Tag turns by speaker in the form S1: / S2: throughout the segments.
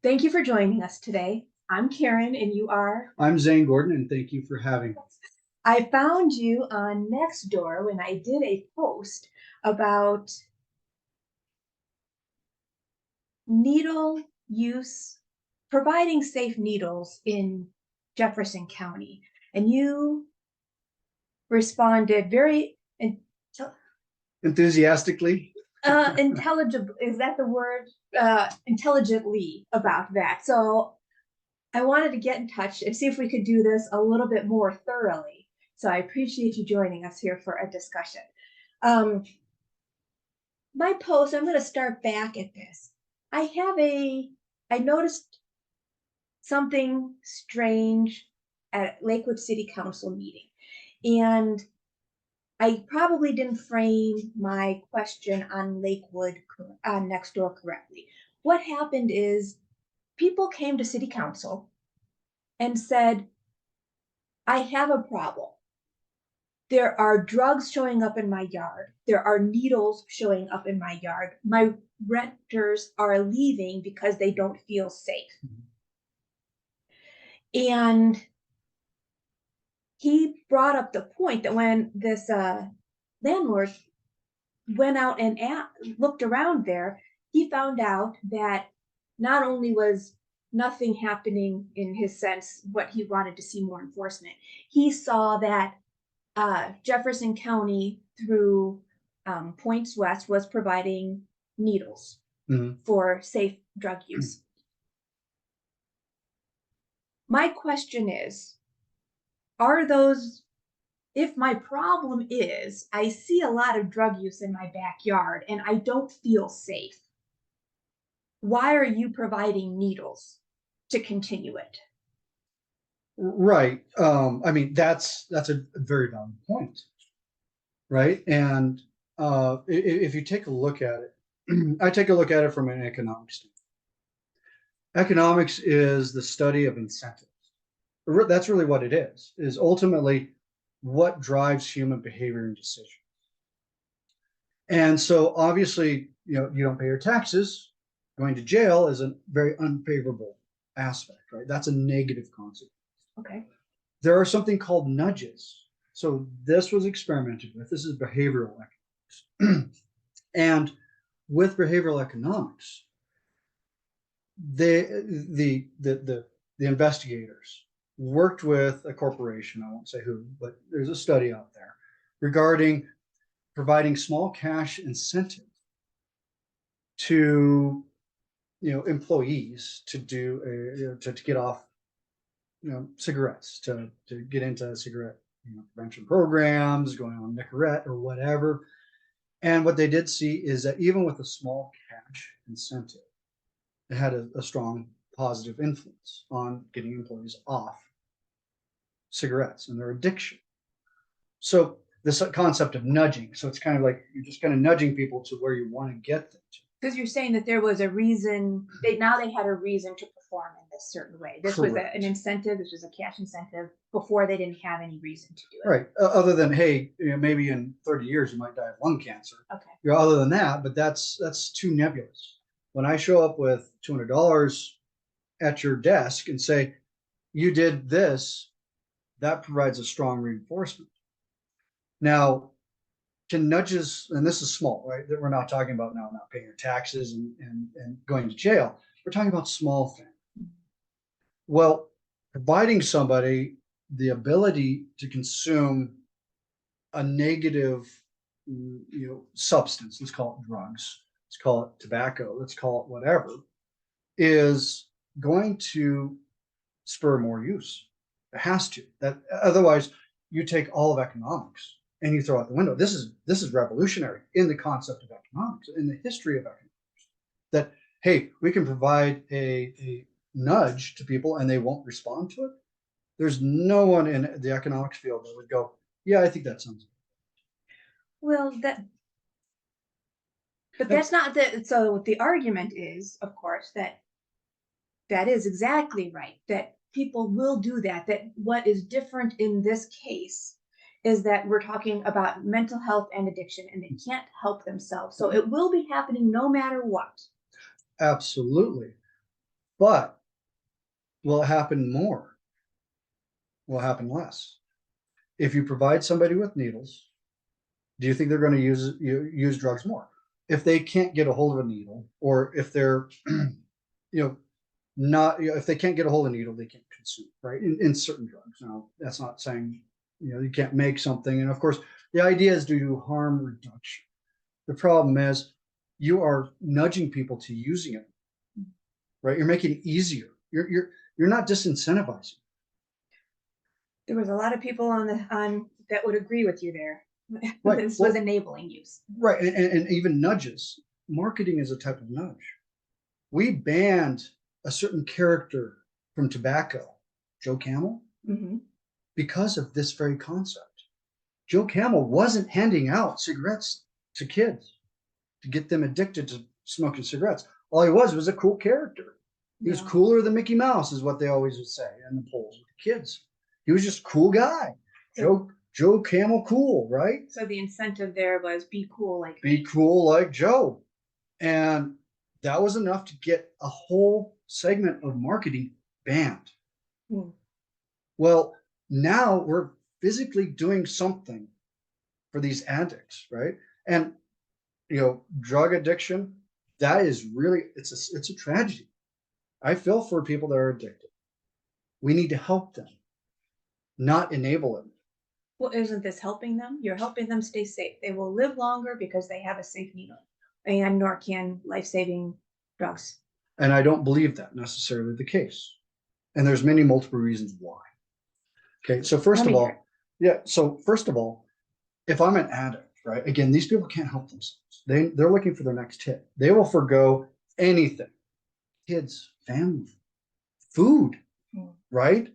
S1: Thank you for joining us today. I'm Karen and you are?
S2: I'm Zane Gordon, and thank you for having me.
S1: I found you on Nextdoor when I did a post about needle use, providing safe needles in Jefferson County. And you responded very
S2: Enthusiastically.
S1: intelligible, is that the word? Intelligently about that. So I wanted to get in touch and see if we could do this a little bit more thoroughly. So I appreciate you joining us here for a discussion. Um, my post, I'm going to start back at this. I noticed something strange at Lakewood City Council meeting. And I probably didn't frame my question on Lakewood next door correctly. What happened is people came to City Council and said, I have a problem. There are drugs showing up in my yard. There are needles showing up in my yard. My renters are leaving because they don't feel safe. And he brought up the point that when this landlord went out and looked around there, he found out that not only was nothing happening in his sense, what he wanted to see more enforcement, he saw that Jefferson County through Points West was providing needles for safe drug use. My question is, are those, if my problem is I see a lot of drug use in my backyard and I don't feel safe, why are you providing needles to continue it?
S2: Right. I mean, that's a very valid point, right? And if you take a look at it, I take a look at it from an economic standpoint. Economics is the study of incentives. That's really what it is ultimately what drives human behavior and decisions. And so obviously, you don't pay your taxes, going to jail is a very unfavorable aspect, right? That's a negative consequence.
S1: Okay.
S2: There are something called nudges. So this was experimented with. This is behavioral economics. And with behavioral economics, the investigators worked with a corporation, I won't say who, but there's a study out there regarding providing small cash incentive to employees to do to get off cigarettes, to get into cigarette prevention programs, going on Nicorette or whatever. And what they did see is that even with a small cash incentive, it had a strong positive influence on getting employees off cigarettes and their addiction. So this concept of nudging, so it's kind of like you're just kind of nudging people to where you want to get them to.
S1: Because you're saying that there was a reason, they had a reason to perform in this certain way. This was an incentive, this was a cash incentive. Before they didn't have any reason to do it.
S2: Right. Other than, hey, maybe in 30 years you might die of lung cancer.
S1: Okay.
S2: Other than that, but that's too nebulous. When I show up with $200 at your desk and say, you did this, that provides a strong reinforcement. Now, can nudges, and this is small, right? That we're not talking about now not paying your taxes and going to jail. We're talking about small things. Well, providing somebody the ability to consume a negative substance, let's call it drugs, let's call it tobacco, let's call it whatever, is going to spur more use. It has to. That otherwise you take all of economics and you throw out the window. This is revolutionary in the concept of economics, in the history of economics. That hey, we can provide a nudge to people and they won't respond to it. There's no one in the economics field that would go, yeah, I think that sounds good.
S1: Well, but that's not the, so the argument is, of course, that is exactly right, that people will do that. That what is different in this case is that we're talking about mental health and addiction and they can't help themselves. So it will be happening no matter what.
S2: Absolutely. But will it happen more? Will it happen less? If you provide somebody with needles, do you think they're going to use drugs more? If they can't get a hold of a needle, or if they're, if they can't get a hold of a needle, they can't consume, right? In certain drugs. Now, that's not saying, you can't make something. And of course, the idea is to do harm reduction. The problem is you are nudging people to using it, right? You're making it easier. You're not disincentivizing.
S1: There was a lot of people on that would agree with you there.
S2: Right.
S1: This was enabling use.
S2: Right. And even nudges. Marketing is a type of nudge. We banned a certain character from tobacco, Joe Camel, because of this very concept. Joe Camel wasn't handing out cigarettes to kids to get them addicted to smoking cigarettes. All he was a cool character. He was cooler than Mickey Mouse, is what they always would say in the polls with the kids. He was just a cool guy. Joe Camel cool, right?
S1: So the incentive there was be cool
S2: like Joe. And that was enough to get a whole segment of marketing banned. Well, now we're physically doing something for these addicts, right? And drug addiction, that is really, it's a tragedy. I feel for people that are addicted. We need to help them, not enable them.
S1: Well, isn't this helping them? You're helping them stay safe. They will live longer because they have a safe needle, and nor can life-saving drugs.
S2: And I don't believe that necessarily the case. And there's many multiple reasons why. Okay, so first of all, if I'm an addict, right? Again, these people can't help themselves. They're looking for their next hit. They will forgo anything. Kids, family, food, right?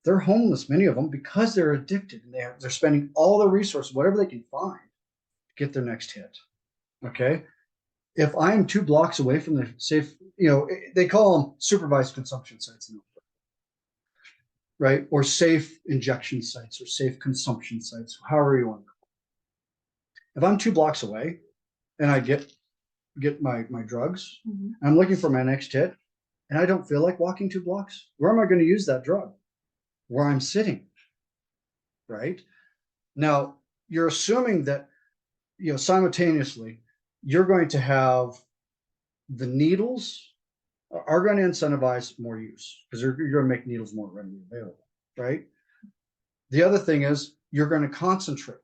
S2: They're homeless, many of them, because they're addicted, and they're spending all their resources, whatever they can find, to get their next hit. Okay. If I'm 2 blocks away from the safe, they call them supervised consumption sites, right? Or safe injection sites, or safe consumption sites, however you want to call it. If I'm 2 blocks away and I get my drugs, I'm looking for my next hit, and I don't feel like walking 2 blocks, where am I going to use that drug? Where I'm sitting, right? Now, you're assuming that, simultaneously, you're going to have the needles are going to incentivize more use, because you're going to make needles more readily available, right? The other thing is you're going to concentrate.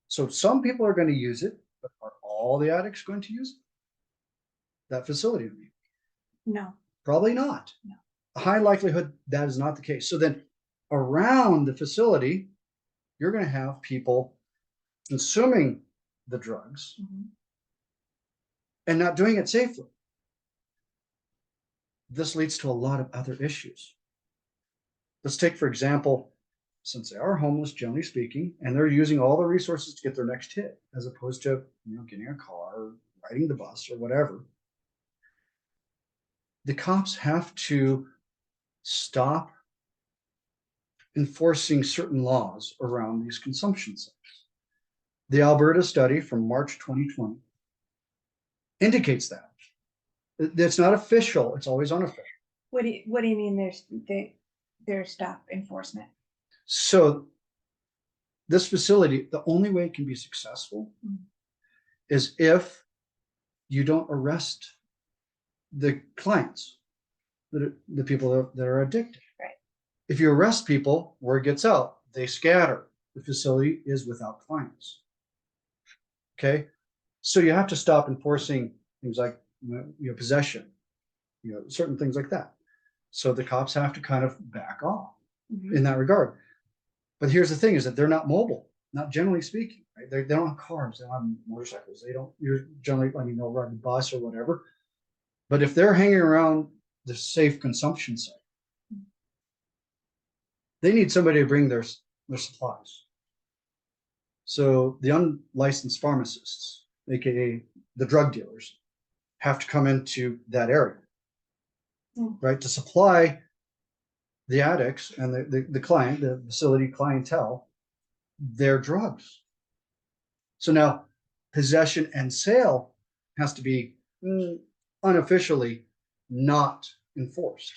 S2: So some people are going to use it, but are all the addicts going to use that facility?
S1: No.
S2: Probably not.
S1: No.
S2: A high likelihood that is not the case. So then around the facility, you're going to have people consuming the drugs and not doing it safely. This leads to a lot of other issues. Let's take, for example, since they are homeless, generally speaking, and they're using all the resources to get their next hit, as opposed to, getting a car, or riding the bus, or whatever. The cops have to stop enforcing certain laws around these consumption sites. The Alberta study from March 2020 indicates that. It's not official, it's always unofficial.
S1: What do you mean there's stop enforcement?
S2: So this facility, the only way it can be successful is if you don't arrest the clients, the people that are addicted.
S1: Right.
S2: If you arrest people, word gets out, they scatter. The facility is without clients. Okay, so you have to stop enforcing things like possession, certain things like that. So the cops have to kind of back off in that regard. But here's the thing: is that they're not mobile, not generally speaking. Right? They don't have cars, they don't have motorcycles. They don't. You're generally, they'll ride the bus or whatever. But if they're hanging around the safe consumption site, they need somebody to bring their supplies. So the unlicensed pharmacists, aka the drug dealers, have to come into that area, right, to supply the addicts and the facility clientele, their drugs. So now possession and sale has to be unofficially not enforced.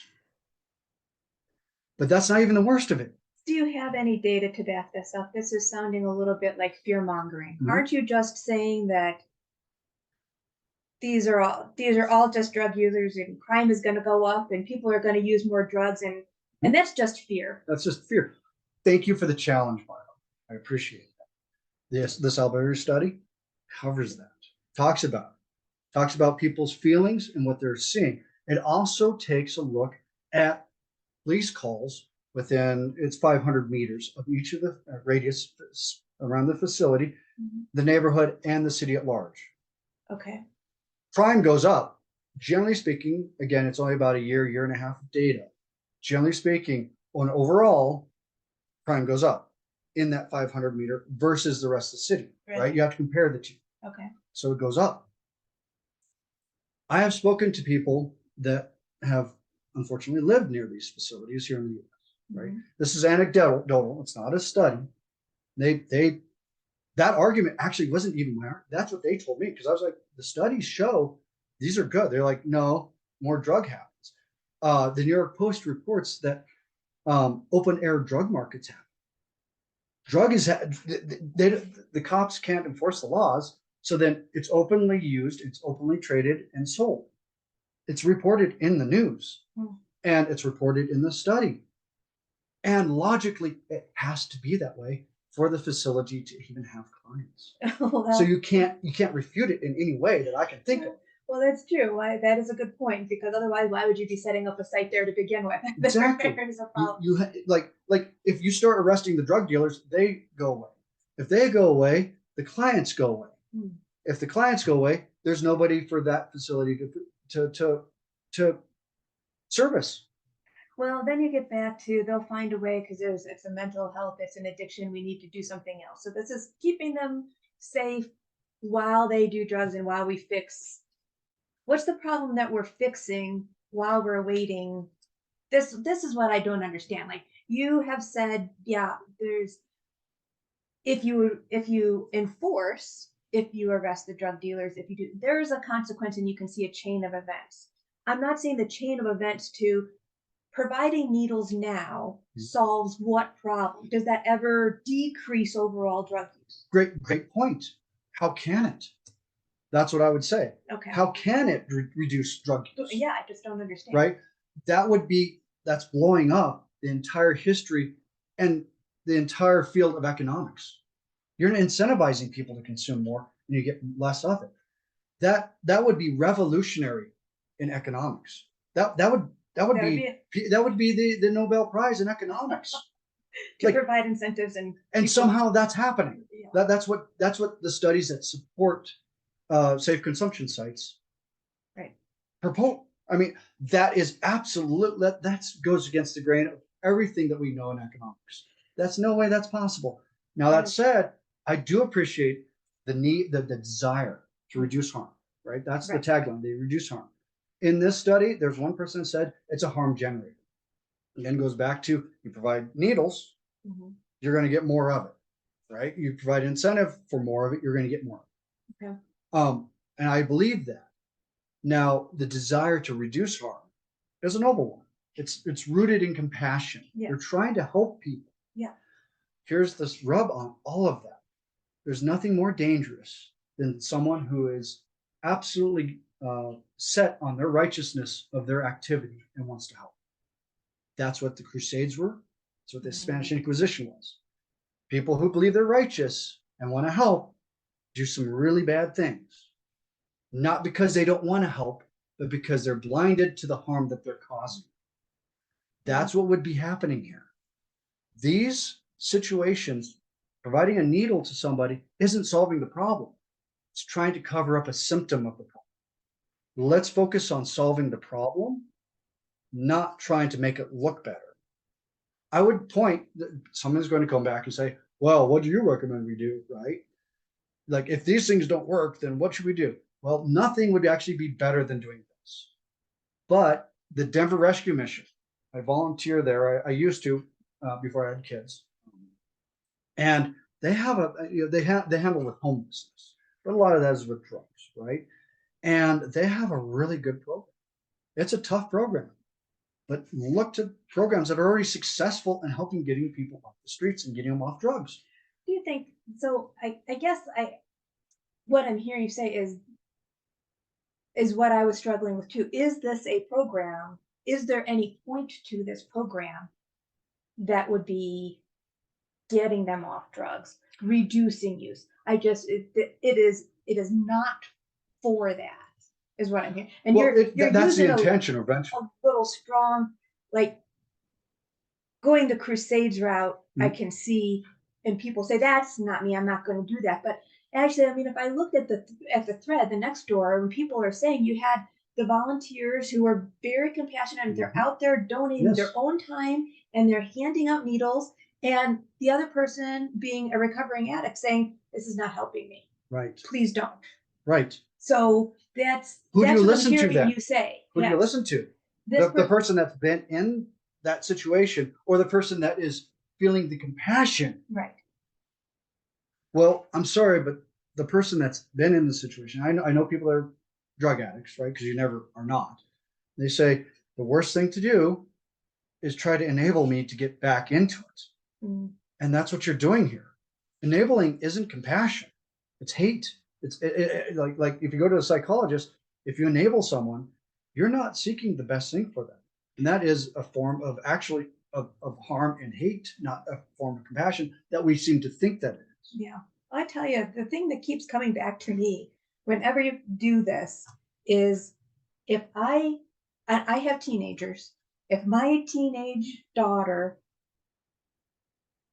S2: But that's not even the worst of it.
S1: Do you have any data to back this up? This is sounding a little bit like fear mongering.
S2: Mhm.
S1: Aren't you just saying that these are all just drug users and crime is going to go up and people are going to use more drugs and that's just fear.
S2: That's just fear. Thank you for the challenge, Marlo. I appreciate that. This Alberta study covers that, talks about people's feelings and what they're seeing. It also takes a look at police calls within it's 500 meters of each of the radius around the facility, the neighborhood, and the city at large.
S1: Okay.
S2: Crime goes up. Generally speaking, again, it's only about a year and a half of data. Generally speaking, on overall, crime goes up in that 500-meter versus the rest of the city, right? You have to compare the two.
S1: Okay.
S2: So it goes up. I have spoken to people that have unfortunately lived near these facilities here in the US, right? This is anecdotal. It's not a study. That argument actually wasn't even there. That's what they told me, because I was like, the studies show these are good. They're like, no, more drug happens. The New York Post reports that open air drug markets happen. The cops can't enforce the laws, so then it's openly used, it's openly traded and sold. It's reported in the news and it's reported in the study. And logically, it has to be that way for the facility to even have clients.
S1: Well,
S2: So you can't refute it in any way that I can think of.
S1: well, that's true. That is a good point, because otherwise, why would you be setting up a site there to begin with?
S2: Exactly.
S1: There's a problem.
S2: Like if you start arresting the drug dealers, they go away. If they go away, the clients go away. If the clients go away, there's nobody for that facility to service.
S1: Well, then you get back to they'll find a way, because it's a mental health, it's an addiction. We need to do something else. So this is keeping them safe while they do drugs and while we fix. What's the problem that we're fixing while we're waiting? This is what I don't understand. Like you have said, yeah, there's if you enforce, if you arrest the drug dealers, if you do, there's a consequence and you can see a chain of events. I'm not saying the chain of events to providing needles now solves what problem? Does that ever decrease overall drug use?
S2: Great point. How can it? That's what I would say.
S1: Okay.
S2: How can it reduce drug use?
S1: Yeah, I just don't understand.
S2: Right? That's blowing up the entire history and the entire field of economics. You're incentivizing people to consume more and you get less of it. That would be revolutionary in economics. That would be the Nobel Prize in economics.
S1: To provide incentives
S2: and somehow that's happening.
S1: Yeah.
S2: That's what the studies that support safe consumption sites propose. I mean, that is absolute. That goes against the grain of everything that we know in economics. That's no way that's possible. Now that said, I do appreciate the desire to reduce harm. Right, that's the tagline. They reduce harm. In this study, there's one person said it's a harm generator. Again, goes back to you provide needles, you're going to get more of it. Right, you provide incentive for more of it, you're going to get more.
S1: Okay.
S2: And I believe that. Now, the desire to reduce harm is a noble one. It's rooted in compassion. You're trying to help people.
S1: Yeah.
S2: Here's this rub on all of that. There's nothing more dangerous than someone who is absolutely set on their righteousness of their activity and wants to help. That's what the Crusades were. That's what the Spanish Inquisition was. People who believe they're righteous and want to help do some really bad things. Not because they don't want to help, but because they're blinded to the harm that they're causing. That's what would be happening here. These situations, providing a needle to somebody isn't solving the problem. It's trying to cover up a symptom of the problem. Let's focus on solving the problem, not trying to make it look better. I would point that someone's going to come back and say, well, what do you recommend we do, right? Like, if these things don't work, then what should we do? Well, nothing would actually be better than doing this. But the Denver Rescue Mission, I volunteer there. I used to before I had kids. And they have they handle with homelessness, but a lot of that is with drugs, right? And they have a really good program. It's a tough program. but look to programs that are already successful in helping getting people off the streets and getting them off drugs.
S1: Do you think so? I guess what I'm hearing you say is what I was struggling with too. Is this a program? Is there any point to this program that would be getting them off drugs, reducing use? It is not for that, is what I'm hearing. And
S2: Well,
S1: you're
S2: that's the
S1: using
S2: intention eventually.
S1: a little strong, like going the crusades route. I
S2: Mhm.
S1: can see, and people say that's not me. I'm not going to do that. But actually, I mean, if I looked at the thread, the next door, when people are saying you had the volunteers who are very compassionate, and they're
S2: Mhm.
S1: out there donating
S2: Yes,
S1: their own time, and they're handing out needles, and the other person being a recovering addict saying, "This is not helping me.
S2: right,
S1: Please don't."
S2: right.
S1: So that's
S2: Who do you
S1: what I'm
S2: listen to
S1: hearing
S2: then?
S1: you say.
S2: Who do you
S1: Yes,
S2: listen to?
S1: this
S2: The person that's been in that situation, or the person that is feeling the compassion?
S1: right.
S2: Well, I'm sorry, but the person that's been in the situation, I know people that are drug addicts, right? Because you never are not. They say the worst thing to do is try to enable me to get back into it.
S1: Mm,
S2: And that's what you're doing here. Enabling isn't compassion, it's hate. Like if you go to a psychologist, if you enable someone, you're not seeking the best thing for them. And that is a form of actually of harm and hate, not a form of compassion that we seem to think that it is.
S1: yeah. I tell you, the thing that keeps coming back to me whenever you do this is if I have teenagers, if my teenage daughter,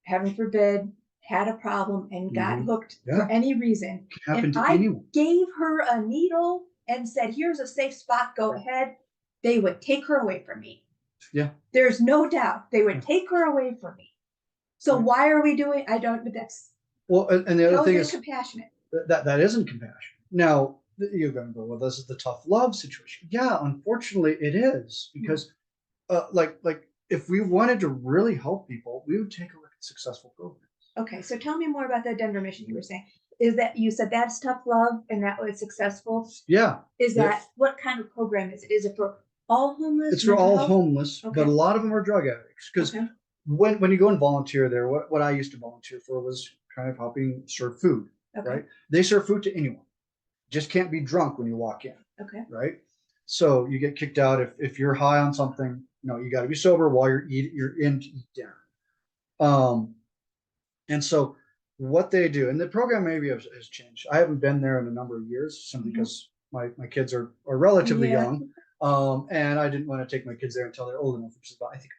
S1: heaven forbid, had a problem and got
S2: Mhm.
S1: hooked for
S2: Yeah,
S1: any reason,
S2: can
S1: and
S2: happen to
S1: I
S2: anyone.
S1: gave her a needle and said, "Here's a safe spot, go ahead," they would take her away from me.
S2: Yeah,
S1: There's no doubt they would
S2: yeah,
S1: take her away from me. So
S2: right.
S1: why are we doing? I don't. But that's
S2: Well, and the other
S1: how is
S2: thing
S1: it
S2: is
S1: compassionate?
S2: that isn't compassion. Now you're going to go, well, this is the tough love situation. Yeah, unfortunately, it is
S1: Mm.
S2: because like if we wanted to really help people, we would take a look at successful programs.
S1: Okay, so tell me more about the Denver mission you were saying. Is that you said that's tough love and that was successful?
S2: Yeah,
S1: Is
S2: that
S1: that what kind of program is it? Is it for all homeless
S2: it's for
S1: mental
S2: all
S1: health?
S2: homeless, but a
S1: Okay,
S2: lot of them are drug addicts. Because
S1: okay,
S2: when you go and volunteer there, what I used to volunteer for was kind of helping serve food.
S1: okay,
S2: Right? They serve food to anyone. Just can't be drunk when you walk in.
S1: okay.
S2: Right? So you get kicked out if you're high on something. No, you got to be sober while you're in to eat dinner. Um, and so what they do, and the program maybe has changed. I haven't been there in a number of years simply
S1: Mhm.
S2: because my kids are relatively
S1: Yeah.
S2: young. And I didn't want to take my kids there until they're old enough, which is about, I think,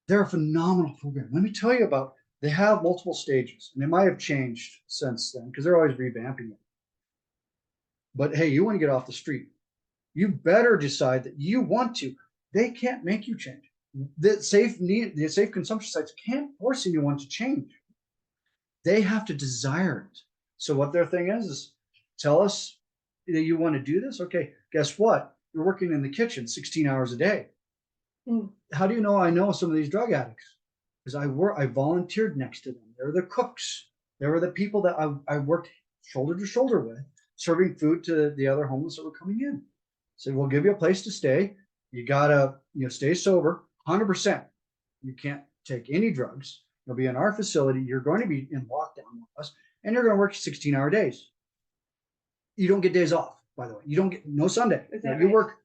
S2: they're a phenomenal program. Let me tell you about, they have multiple stages and they might have changed since then because they're always revamping it. But hey, you want to get off the street, you better decide that you want to. They can't make you change. The safe consumption sites can't force anyone to change. They have to desire it. So what their thing is tell us that you want to do this. Okay, guess what? You're working in the kitchen 16 hours a day.
S1: Mm,
S2: How do you know I know some of these drug addicts? Because I volunteered next to them. They're the cooks. They were the people that I worked shoulder to shoulder with, serving food to the other homeless that were coming in. So we'll give you a place to stay. You gotta stay sober, 100%. You can't take any drugs. You'll be in our facility. You're going to be in lockdown with us, and you're going to work 16-hour days. You don't get days off, by the way. You don't get no Sunday.
S1: is
S2: No,
S1: that
S2: you
S1: right?
S2: work,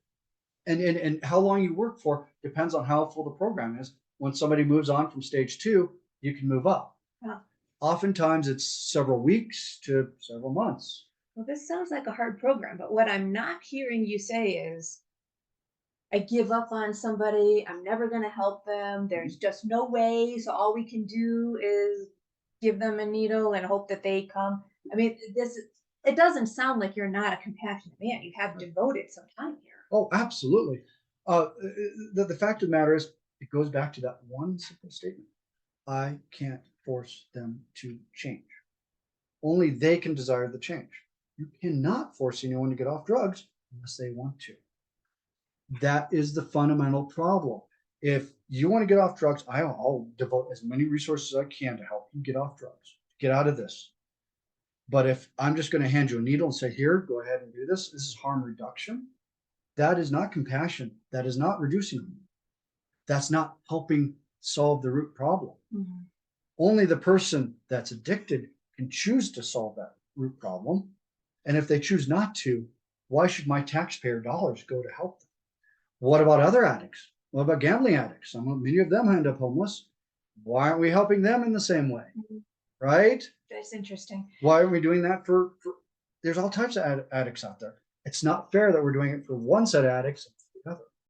S2: and how long you work for depends on how full the program is. When somebody moves on from stage 2, you can move up.
S1: Wow.
S2: Oftentimes, it's several weeks to several months.
S1: Well, this sounds like a hard program, but what I'm not hearing you say is I give up on somebody. I'm never going to help them. There's just no way. So all we can do is give them a needle and hope that they come. I mean, it doesn't sound like you're not a compassionate man. You have devoted some time here.
S2: Oh, absolutely. The fact of the matter is, it goes back to that one simple statement. I can't force them to change. Only they can desire the change. You cannot force anyone to get off drugs unless they want to. That is the fundamental problem. If you want to get off drugs, I'll devote as many resources as I can to help you get off drugs, get out of this. But if I'm just going to hand you a needle and say, here, go ahead and do this, this is harm reduction. That is not compassion. That is not reducing them. that's not helping solve the root problem.
S1: Mhm.
S2: Only the person that's addicted can choose to solve that root problem. And if they choose not to, why should my taxpayer dollars go to help them? What about other addicts? What about gambling addicts? Many of them end up homeless. Why aren't we helping them in the same way?
S1: Mhm.
S2: Right?
S1: That's interesting.
S2: Why aren't we doing that for there's all types of addicts out there. It's not fair that we're doing it for one set of addicts,